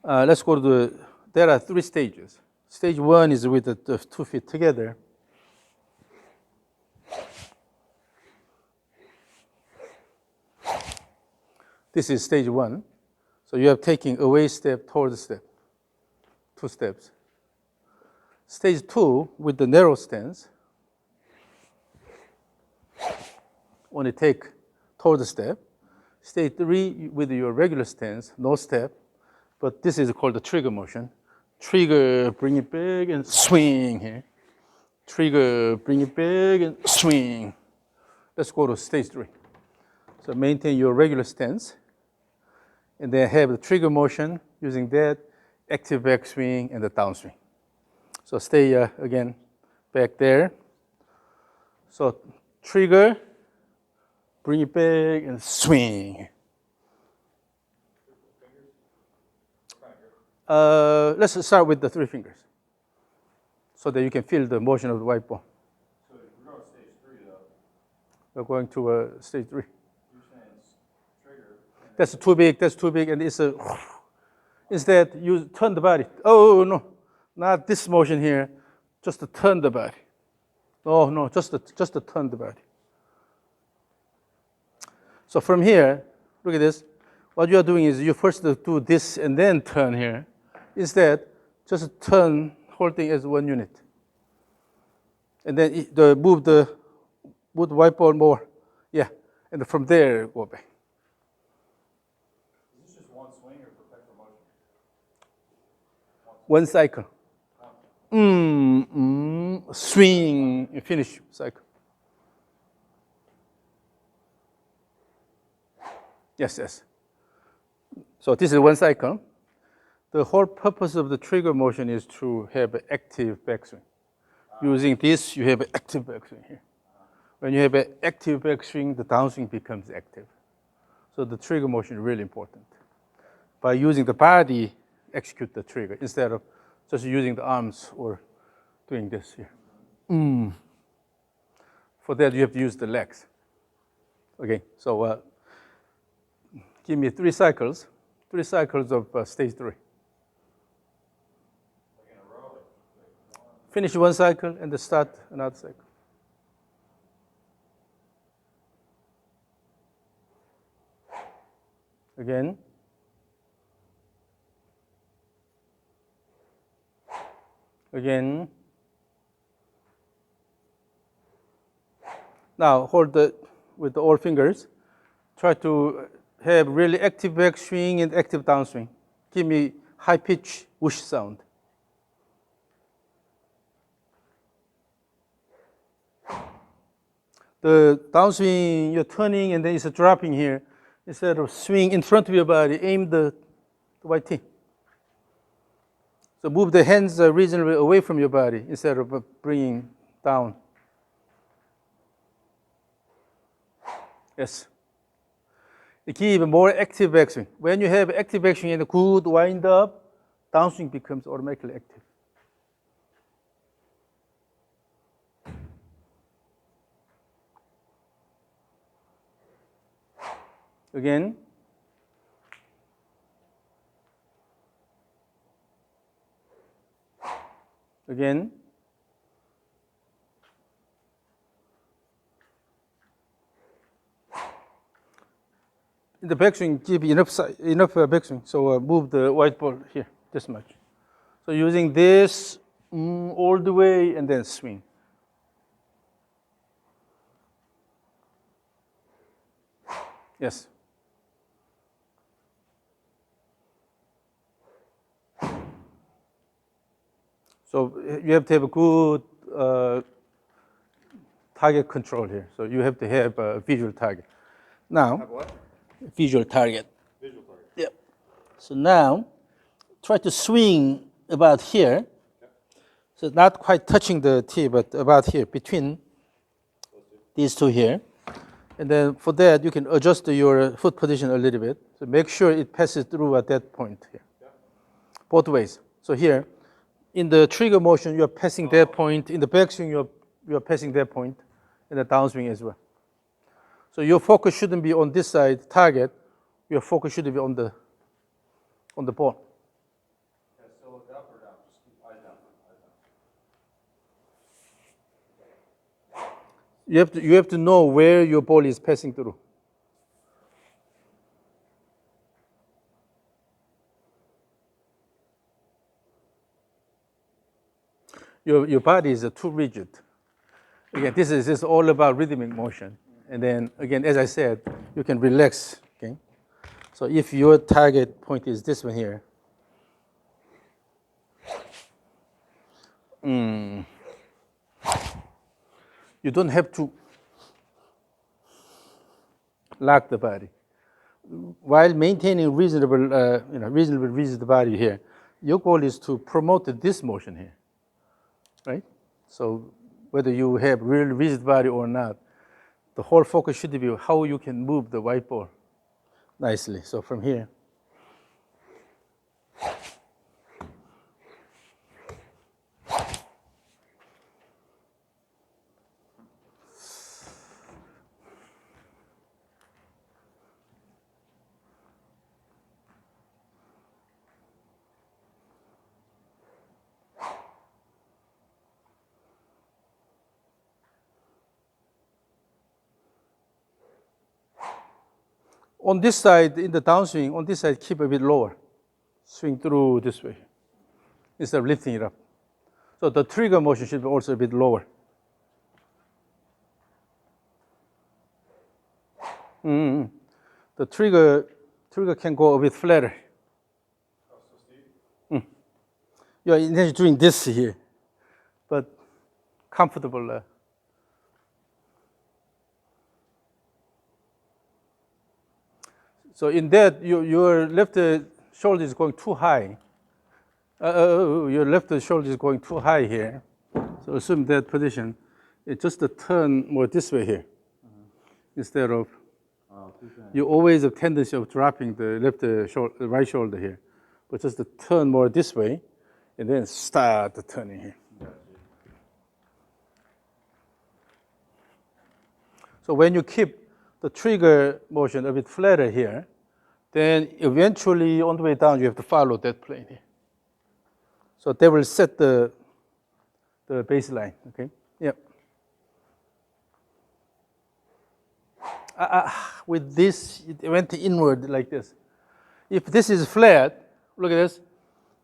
Let's go to there are 3 stages. Stage 1 is with the 2 feet together. This is stage 1. So you are taking away step, toward step, 2 steps. Stage 2 with the narrow stance. Only take toward step. Stage 3 with your regular stance, no step, but this is called the trigger motion. Trigger, bring it back and swing here. Trigger, bring it back and swing. Let's go to stage 3. So maintain your regular stance, and then have the trigger motion using that active backswing and the downswing. So stay again back there. So trigger, bring it back and swing. Let's start with the 3 fingers so that you can feel the motion of the white ball. So we're going to stage 3 though. We're going to stage 3. You're saying trigger. That's too big, and it's a. Instead, you turn the body. Oh, no, not this motion here, just to turn the body. Oh, no, just to turn the body. So from here, look at this. What you are doing is you first do this and then turn here. Instead, just turn, holding as 1 unit. And then move the white ball more. Yeah, and from there, go back. Is this just one swing or perpetual motion? One cycle. Swing, and finish cycle. Yes. So this is one cycle. The whole purpose of the trigger motion is to have an active backswing. Using this, you have an active backswing here. When you have an active backswing, the downswing becomes active. So the trigger motion is really important. By using the body, execute the trigger instead of just using the arms or doing this here. For that, you have to use the legs. Okay, so give me 3 cycles of stage 3. Like in a row? Finish 1 cycle and then start another cycle. Again. Again. Now hold with all fingers. Try to have really active backswing and active downswing. Give me high pitch whoosh sound. The downswing, you're turning and then it's dropping here. Instead of swing in front of your body, aim the white tee. So move the hands reasonably away from your body instead of bringing down. Yes. Give more active backswing. When you have active backswing and a good wind up, downswing becomes automatically active. Again. Again. In the backswing, give enough backswing. So move the white ball here, this much. So using this all the way and then swing. Yes. So you have to have a good target control here. So you have to have a visual target. Now, Have what? visual target. Visual target. Yep. So now, try to swing about here. Yep. So not quite touching the tee, but about here, between these two here. And then for that, you can adjust your foot position a little bit. So make sure it passes through at that point here. Yep. Both ways. So here, in the trigger motion, you're passing that point. In the backswing, you're passing that point. And the downswing as well. So your focus shouldn't be on this side, target. Your focus should be on the ball. You have to know where your ball is passing through. Your body is too rigid. Again, this is all about rhythmic motion. And then again, as I said, you can relax. Okay. So if your target point is this one here, you don't have to lock the body while maintaining reasonable rigid body here. Your goal is to promote this motion here, right? So whether you have really rigid body or not, the whole focus should be how you can move the white ball nicely. So from here, on this side, in the downswing, on this side, keep a bit lower. Swing through this way instead of lifting it up. So the trigger motion should be also a bit lower. The trigger can go a bit flatter. Oh, so steep? You're intentionally doing this here, but comfortable. So in that, your left shoulder is going too high. Your left shoulder is going too high here. So assume that position. It's just a turn more this way here, instead of. You always have tendency of dropping the right shoulder here, but just to turn more this way, and then start the turning here. So when you keep the trigger motion a bit flatter here, then eventually on the way down you have to follow that plane here. So that will set the baseline. Okay. Yep. With this, it went inward like this. If this is flat, look at this.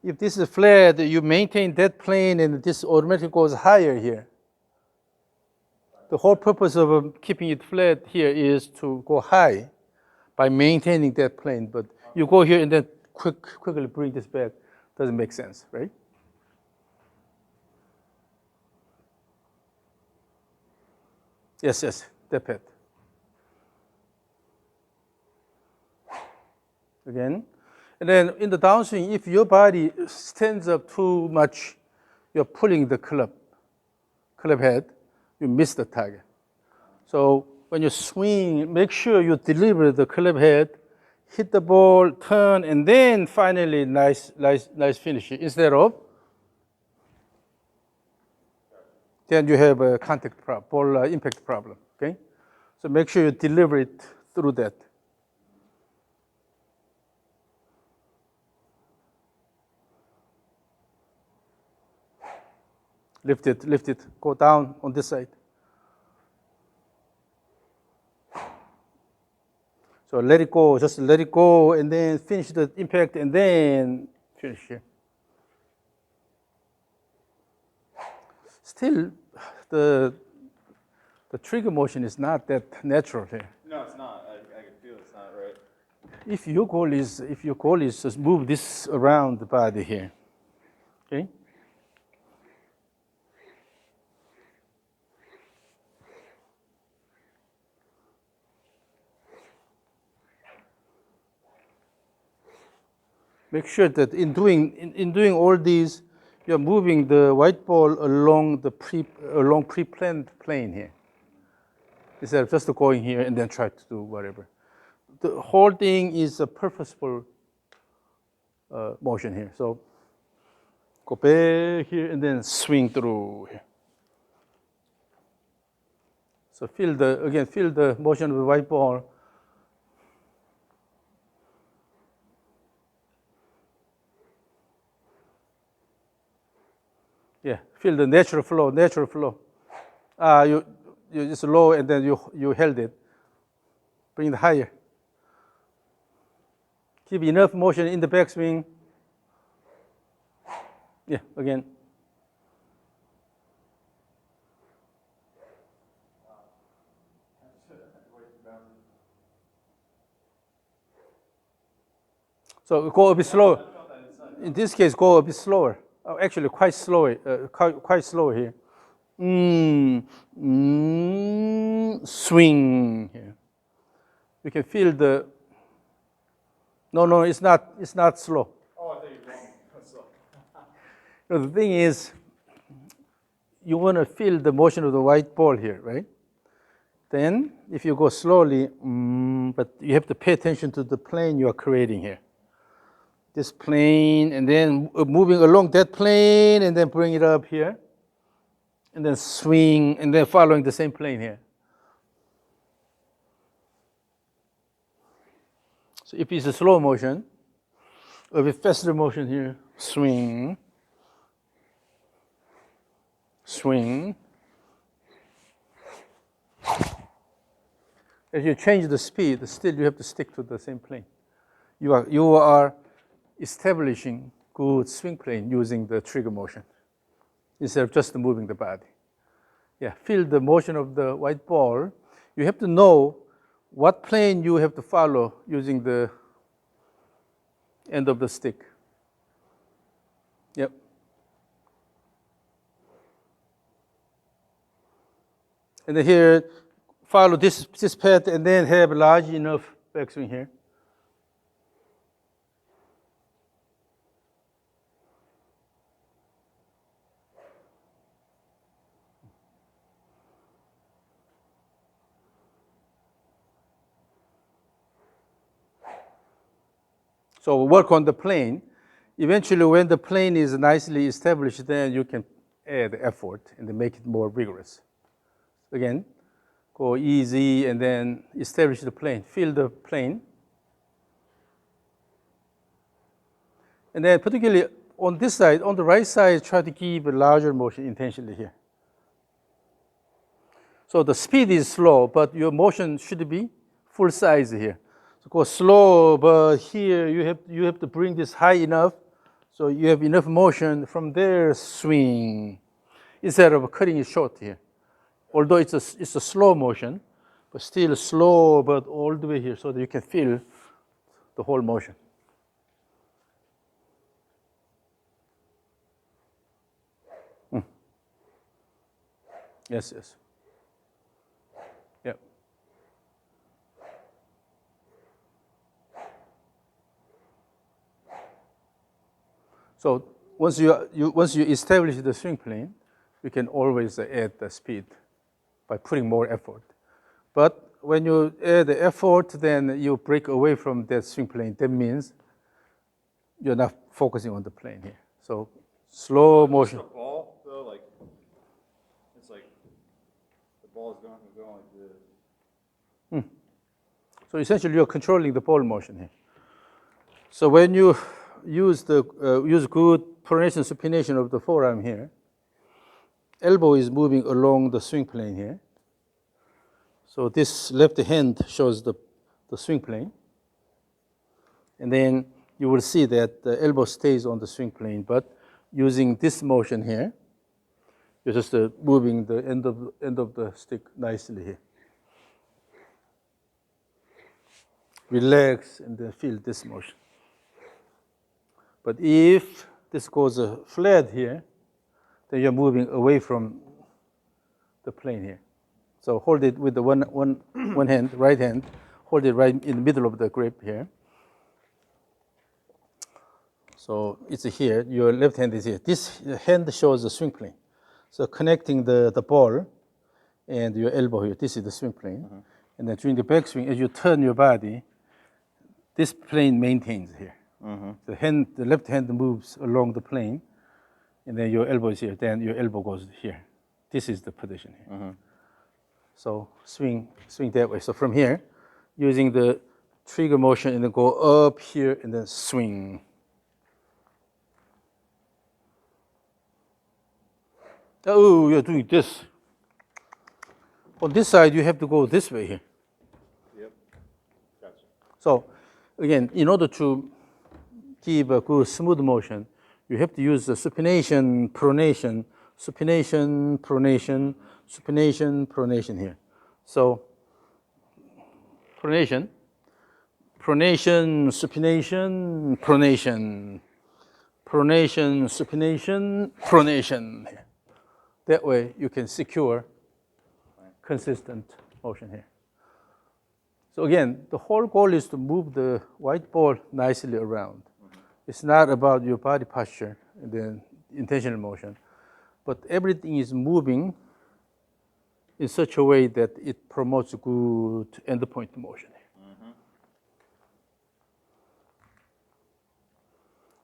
If this is flat, you maintain that plane and this automatically goes higher here. The whole purpose of keeping it flat here is to go high by maintaining that plane. But you go here and then quickly bring this back. Doesn't make sense, right? Yes, that path. Again. And then in the downswing, if your body stands up too much, you're pulling the club head, you miss the target. So when you swing, make sure you deliver the club head, hit the ball, turn, and then finally nice finish. Instead of, then you have a contact problem, ball impact problem, okay? So make sure you deliver it through that. Lift it, go down on this side. So let it go, just let it go, and then finish the impact, and then finish here. Still, the trigger motion is not that natural here. No, it's not. I can feel it's not right. If your goal is just move this around the body here, okay? Make sure that in doing all these, you're moving the white ball along pre-planned plane here, instead of just going here and then try to do whatever. The whole thing is a purposeful motion here. So go back here and then swing through here. So feel the motion of the white ball. Yeah, feel the natural flow. you just low and then you held it. Bring it higher. Keep enough motion in the backswing. Yeah, again. So go a bit slower. In this case, go a bit slower. Oh, actually, quite slow. Quite slow here. Swing here. You can feel the. No, it's not. It's not slow. Oh, I thought you were going so. The thing is, you want to feel the motion of the white ball here, right? Then, if you go slowly, but you have to pay attention to the plane you are creating here. This plane, and then moving along that plane, and then bring it up here, and then swing, and then following the same plane here. So if it's a slow motion, a bit faster motion here, swing, swing. As you change the speed, still you have to stick to the same plane. You are establishing good swing plane using the trigger motion instead of just moving the body. Yeah, feel the motion of the white ball. You have to know what plane you have to follow using the end of the stick. Yep. And then here, follow this path and then have large enough backswing here. So work on the plane. Eventually, when the plane is nicely established, then you can add effort and then make it more vigorous. Again, go easy and then establish the plane. Feel the plane. And then particularly on this side, on the right side, try to give a larger motion intentionally here. So the speed is slow, but your motion should be full size here. So go slow, but here you have to bring this high enough so you have enough motion. From there, swing instead of cutting it short here. Although it's a slow motion, but still slow, but all the way here so that you can feel the whole motion. Yes. Yep. So once you establish the swing plane, you can always add the speed by putting more effort. But when you add the effort, then you break away from that swing plane. That means you're not focusing on the plane here. So slow motion. The ball, though, like, it's like the ball is going like this. So essentially, you're controlling the ball motion here. So when you use good pronation supination of the forearm here, elbow is moving along the swing plane here. So this left hand shows the swing plane. And then you will see that the elbow stays on the swing plane, but using this motion here, you're just moving the end of the stick nicely here. Relax and then feel this motion. But if this goes flat here, then you're moving away from the plane here. So hold it with the one hand, right hand, hold it right in the middle of the grip here. So it's here, your left hand is here. This hand shows the swing plane. So connecting the ball and your elbow here, this is the swing plane. And then during the backswing, as you turn your body, this plane maintains here. The left hand moves along the plane, and then your elbow is here. Then your elbow goes here. This is the position here. So swing that way. So from here, using the trigger motion, and then go up here, and then swing. Oh, you're doing this. On this side, you have to go this way here. Yep. Gotcha. So again, in order to give a good smooth motion, you have to use the supination, pronation, supination, pronation, supination, pronation here. So pronation, pronation, supination, pronation, pronation, supination, pronation. That way you can secure consistent motion here. So again, the whole goal is to move the white ball nicely around. It's not about your body posture and then intentional motion, but everything is moving in such a way that it promotes good end point motion.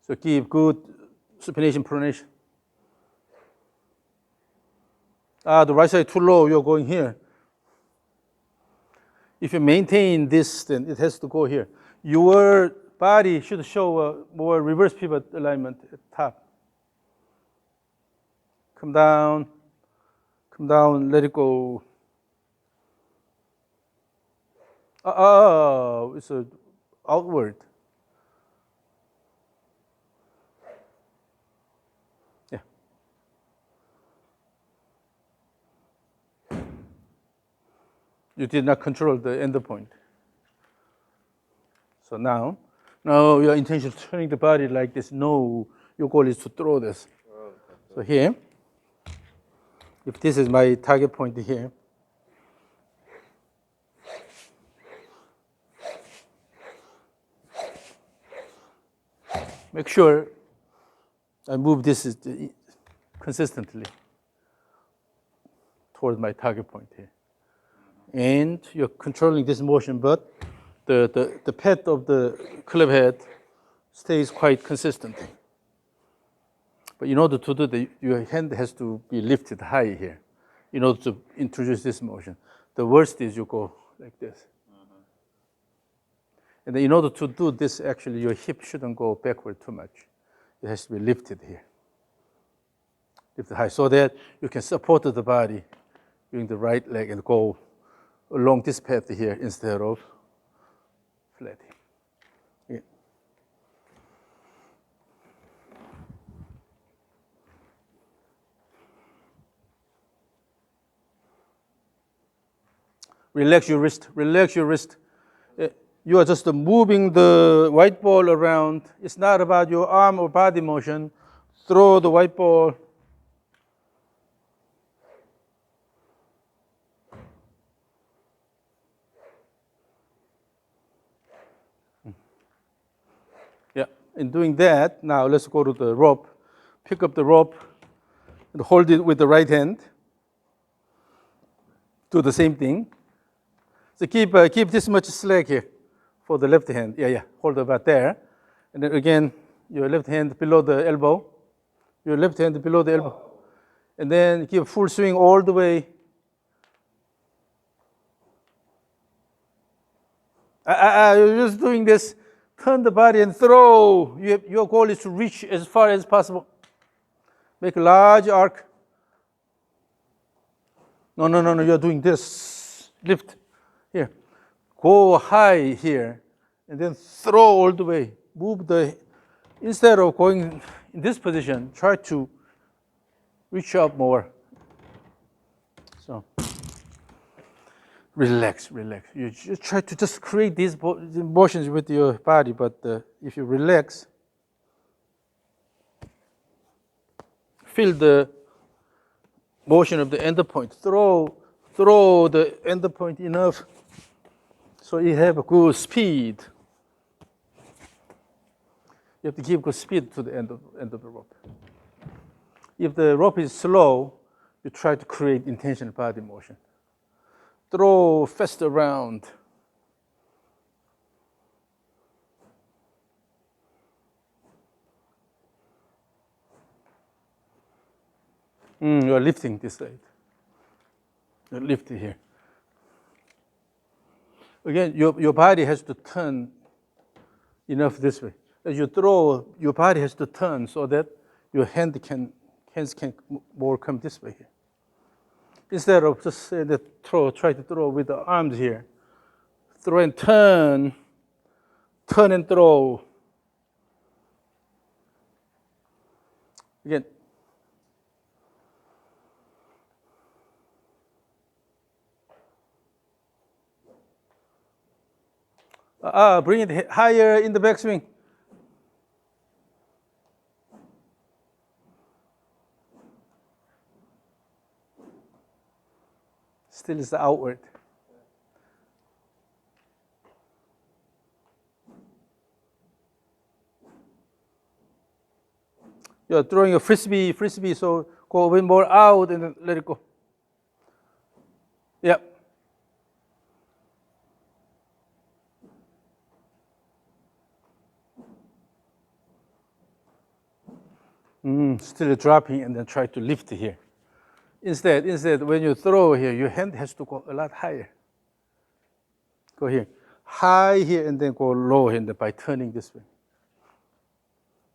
So give good supination, pronation. The right side too low, you're going here. If you maintain this, then it has to go here. Your body should show a more reverse pivot alignment at top. Come down, let it go. It's outward. Yeah. You did not control the end point. So now your intention is turning the body like this. No, your goal is to throw this. So here, if this is my target point here, make sure I move this consistently toward my target point here. And you're controlling this motion, but the path of the club head stays quite consistent. But in order to do that, your hand has to be lifted high here in order to introduce this motion. The worst is you go like this. And then in order to do this, actually, your hip shouldn't go backward too much. It has to be lifted here. Lifted high so that you can support the body using the right leg and go along this path here instead of flat. Yeah. Relax your wrist, relax your wrist. You are just moving the white ball around. It's not about your arm or body motion. Throw the white ball. Yeah, in doing that, now let's go to the rope. Pick up the rope and hold it with the right hand. Do the same thing. So keep this much slack here for the left hand. Yeah, hold about there. And then again, your left hand below the elbow. Your left hand below the elbow. And then give full swing all the way. You're just doing this. Turn the body and throw. Your goal is to reach as far as possible. Make a large arc. No, you're doing this. Lift. Here. Go high here. And then throw all the way. Move instead of going in this position, try to reach up more. So, relax. You try to just create these motions with your body, but if you relax, feel the motion of the end point. Throw the end point enough so you have a good speed. You have to give good speed to the end of the rope. If the rope is slow, you try to create intentional body motion. Throw fast around. You're lifting this side. You're lifting here. Again, your body has to turn enough this way. As you throw, your body has to turn so that your hands can more come this way here. instead of just try to throw with the arms here. Throw and turn and throw. Again. Bring it higher in the backswing. Still is outward. You're throwing a frisbee, so go a bit more out and then let it go. Yep. Still dropping and then try to lift here. Instead, when you throw here, your hand has to go a lot higher. Go here. High here and then go low here by turning this way.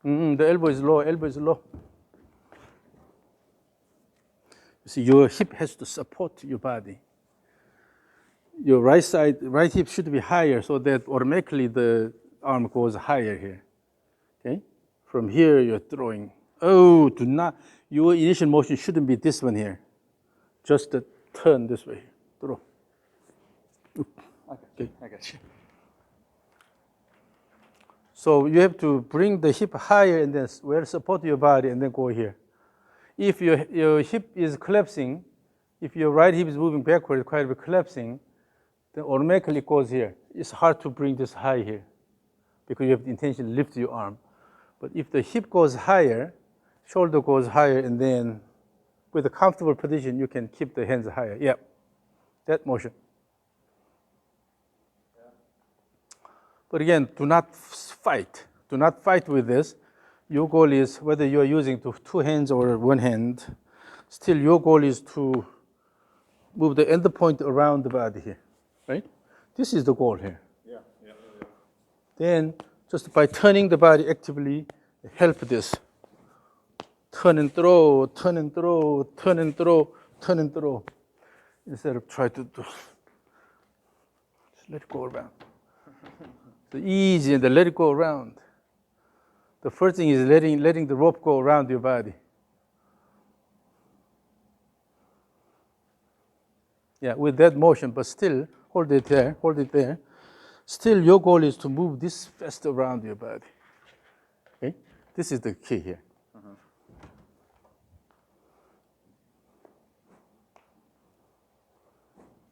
The elbow is low, You see, your hip has to support your body. Your right hip should be higher so that automatically the arm goes higher here. Okay? From here, you're throwing. Oh, do not. Your initial motion shouldn't be this one here. Just turn this way. Throw. Okay, I got you. So you have to bring the hip higher and then support your body and then go here. If your hip is collapsing, if your right hip is moving backward, quite a bit collapsing, then automatically it goes here. It's hard to bring this high here because you have the intention to lift your arm. But if the hip goes higher, shoulder goes higher, and then with a comfortable position, you can keep the hands higher. Yep, that motion. Yeah. But again, do not fight. Do not fight with this. Your goal is, whether you are using two hands or one hand, still your goal is to move the end point around the body here, right? This is the goal here. Yeah. Then, just by turning the body actively, help this. Turn and throw, turn and throw, turn and throw, turn and throw. Instead of try to do, just let it go around. So easy and then let it go around. The first thing is letting the rope go around your body. Yeah, with that motion, but still hold it there. Still, your goal is to move this fast around your body. Okay, this is the key here.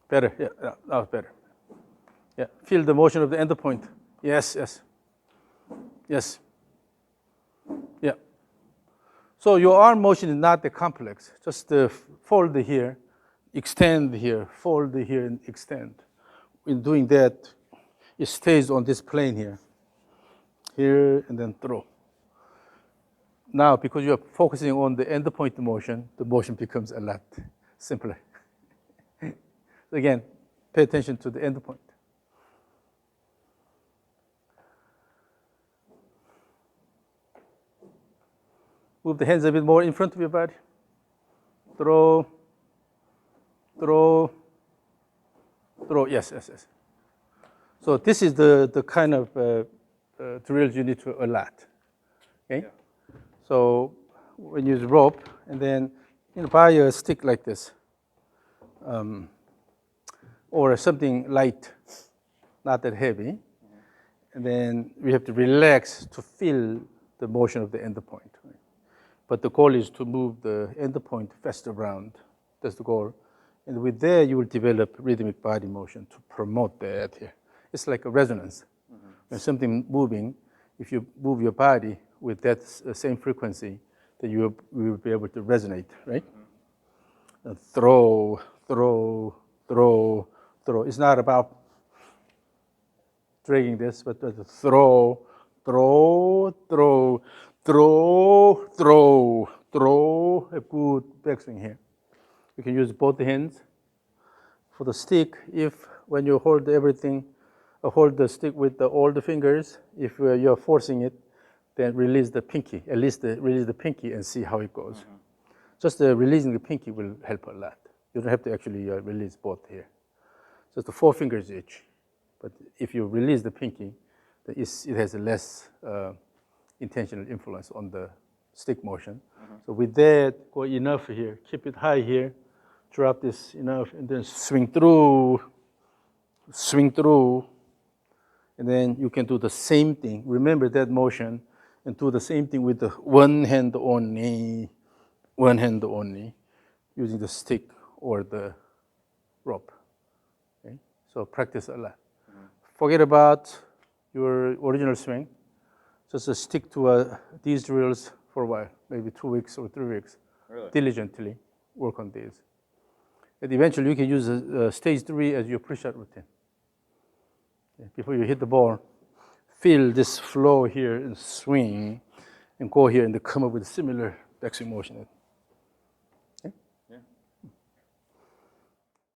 Better, yeah, that was better. Yeah, feel the motion of the end point. Yes. Yeah. So your arm motion is not that complex. Just fold here, extend here, fold here, and extend. In doing that, it stays on this plane here, and then throw. Now, because you're focusing on the end point motion, the motion becomes a lot simpler. Again, pay attention to the end point. Move the hands a bit more in front of your body. Throw. Yes. So this is the kind of drills you need to a lot. Okay. Yeah. So when you use rope, and then buy a stick like this, or something light, not that heavy, and then we have to relax to feel the motion of the end point. Right? But the goal is to move the end point fast around. That's the goal. And with that, you will develop rhythmic body motion to promote that here. It's like a resonance. When something moving, if you move your body with that same frequency, then you will be able to resonate, right? Throw. It's not about dragging this, but throw, a good backswing here. You can use both hands. For the stick, when you hold everything, hold the stick with all the fingers, if you're forcing it, then release the pinky, release the pinky and see how it goes. Just releasing the pinky will help a lot. You don't have to actually release both here. Just the 4 fingers each. But if you release the pinky, then it has a less intentional influence on the stick motion. So with that, go enough here, keep it high here, drop this enough, and then swing through, and then you can do the same thing. Remember that motion, and do the same thing with the one hand only, using the stick or the rope. Okay? So practice a lot. Forget about your original swing. Just stick to these drills for a while, maybe 2 weeks or 3 weeks. Really? Diligently work on these. And eventually you can use stage 3 as your pre-shot routine. Okay? Before you hit the ball, feel this flow here and swing, and go here and come up with a similar backswing motion.